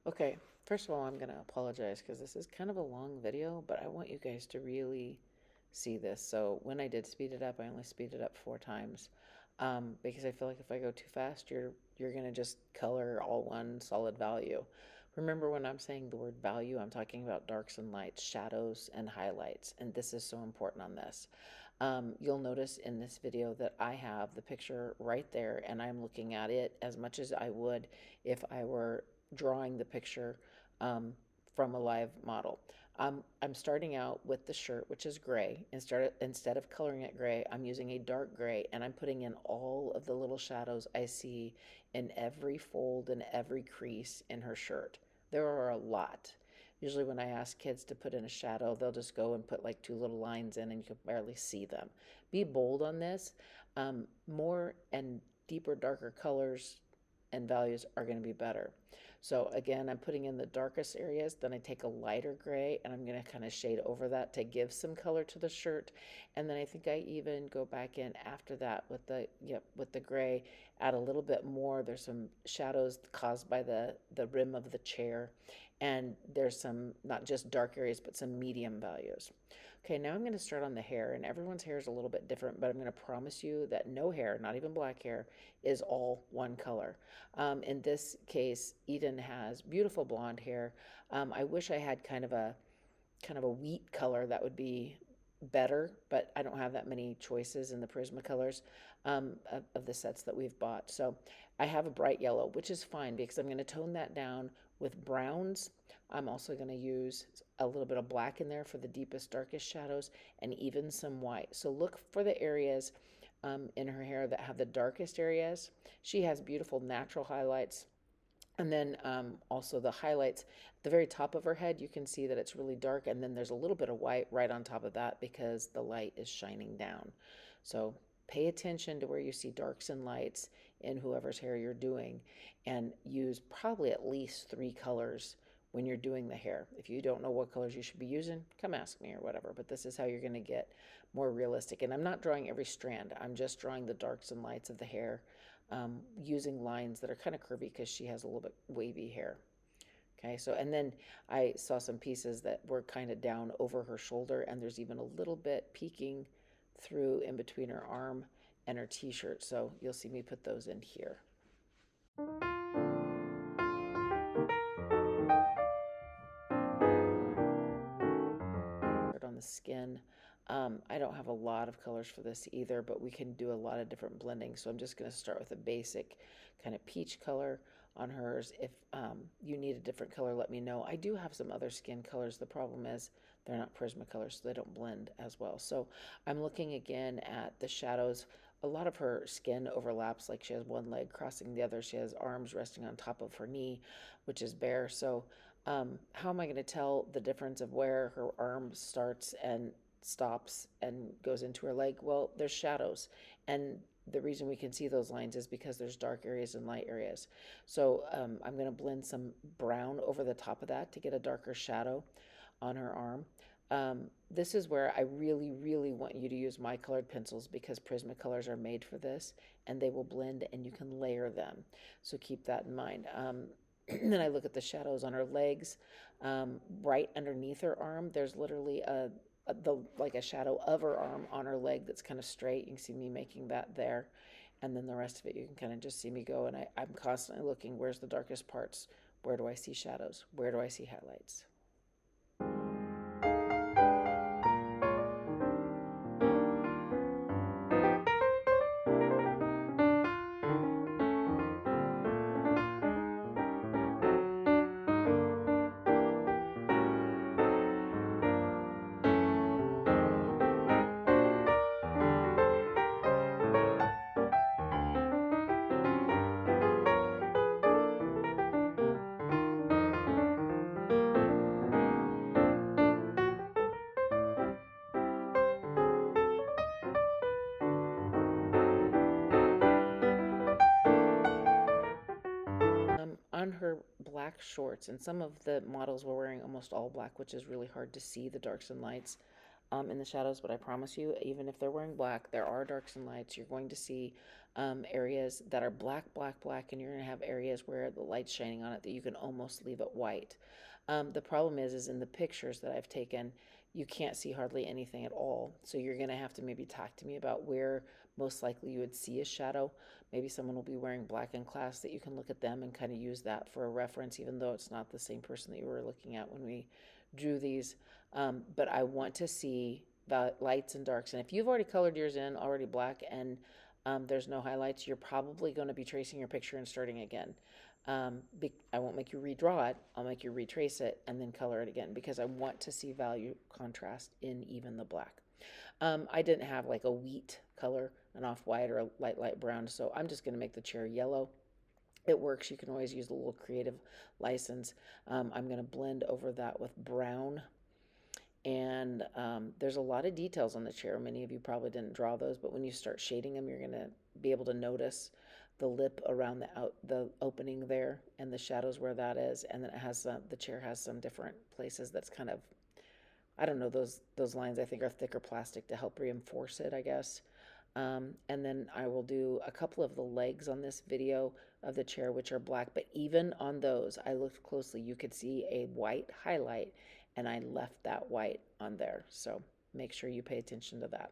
Okay, first of all, I'm going to apologize because this is kind of a long video, but I want you guys to really see this. So when I did speed it up, I only speeded it up 4 times because I feel like if I go too fast, you're going to just color all one solid value. Remember, when I'm saying the word value, I'm talking about darks and lights, shadows and highlights, and this is so important on this. You'll notice in this video that I have the picture right there, and I'm looking at it as much as I would if I were drawing the picture um, from a live model. I'm starting out with the shirt, which is gray. Instead of coloring it gray, I'm using a dark gray, and I'm putting in all of the little shadows I see in every fold and every crease in her shirt. There are a lot. Usually when I ask kids to put in a shadow, they'll just go and put like 2 little lines in and you can barely see them. Be bold on this. More and deeper, darker colors and values are going to be better. So again, I'm putting in the darkest areas, then I take a lighter gray and I'm going to kind of shade over that to give some color to the shirt. And then I think I even go back in after that with the gray, add a little bit more. There's some shadows caused by the rim of the chair, and there's some not just dark areas but some medium values. Okay, now I'm going to start on the hair, and everyone's hair is a little bit different, but I'm going to promise you that no hair, not even black hair, is all one color. In this case, Eden has beautiful blonde hair. I wish I had kind of a wheat color that would be better, but I don't have that many choices in the Prismacolors of the sets that we've bought. So I have a bright yellow, which is fine because I'm going to tone that down with browns. I'm also going to use a little bit of black in there for the deepest, darkest shadows, and even some white. So look for the areas in her hair that have the darkest areas. She has beautiful natural highlights. And then also the highlights, at the very top of her head, you can see that it's really dark. And then there's a little bit of white right on top of that because the light is shining down. So pay attention to where you see darks and lights in whoever's hair you're doing, and use probably at least 3 colors when you're doing the hair. If you don't know what colors you should be using, come ask me or whatever. But this is how you're going to get more realistic. And I'm not drawing every strand. I'm just drawing the darks and lights of the hair using lines that are kind of curvy because she has a little bit wavy hair. Okay, so and then I saw some pieces that were kind of down over her shoulder, and there's even a little bit peeking through in between her arm and her t-shirt. So you'll see me put those in here. On the skin. I don't have a lot of colors for this either, but we can do a lot of different blending. So I'm just going to start with a basic kind of peach color on hers. If you need a different color, let me know. I do have some other skin colors. The problem is they're not Prismacolors, so they don't blend as well. So I'm looking again at the shadows. A lot of her skin overlaps, like she has one leg crossing the other. She has arms resting on top of her knee, which is bare. So how am I going to tell the difference of where her arm starts and stops and goes into her leg? Well, there's shadows. And the reason we can see those lines is because there's dark areas and light areas. So I'm going to blend some brown over the top of that to get a darker shadow on her arm. This is where I really, really want you to use my colored pencils because Prismacolors are made for this, and they will blend and you can layer them. So keep that in mind. Then I look at the shadows on her legs. Right underneath her arm, there's literally like a shadow of her arm on her leg that's kind of straight. You can see me making that there. And then the rest of it, you can kind of just see me go. And I'm constantly looking, where's the darkest parts? Where do I see shadows? Where do I see highlights? On her black shorts, and some of the models were wearing almost all black, which is really hard to see the darks and lights in the shadows. But I promise you, even if they're wearing black, there are darks and lights. You're going to see areas that are black, black, black, and you're going to have areas where the light's shining on it that you can almost leave it white. The problem is in the pictures that I've taken, you can't see hardly anything at all. So you're going to have to maybe talk to me about where most likely you would see a shadow. Maybe someone will be wearing black in class that you can look at them and kind of use that for a reference, even though it's not the same person that you were looking at when we drew these. But I want to see the lights and darks. And if you've already colored yours in, already black, and there's no highlights, you're probably going to be tracing your picture and starting again. I won't make you redraw it. I'll make you retrace it and then color it again because I want to see value contrast in even the black. I didn't have like a wheat color, an off-white or a light brown, so I'm just going to make the chair yellow. It works. You can always use a little creative license. I'm going to blend over that with brown. And there's a lot of details on the chair. Many of you probably didn't draw those, but when you start shading them, you're going to be able to notice the lip around the opening there and the shadows where that is. And then it has the chair has some different places that's kind of, I don't know, those lines I think are thicker plastic to help reinforce it, I guess. And then I will do a couple of the legs on this video of the chair, which are black, but even on those, I looked closely, you could see a white highlight, and I left that white on there. So make sure you pay attention to that.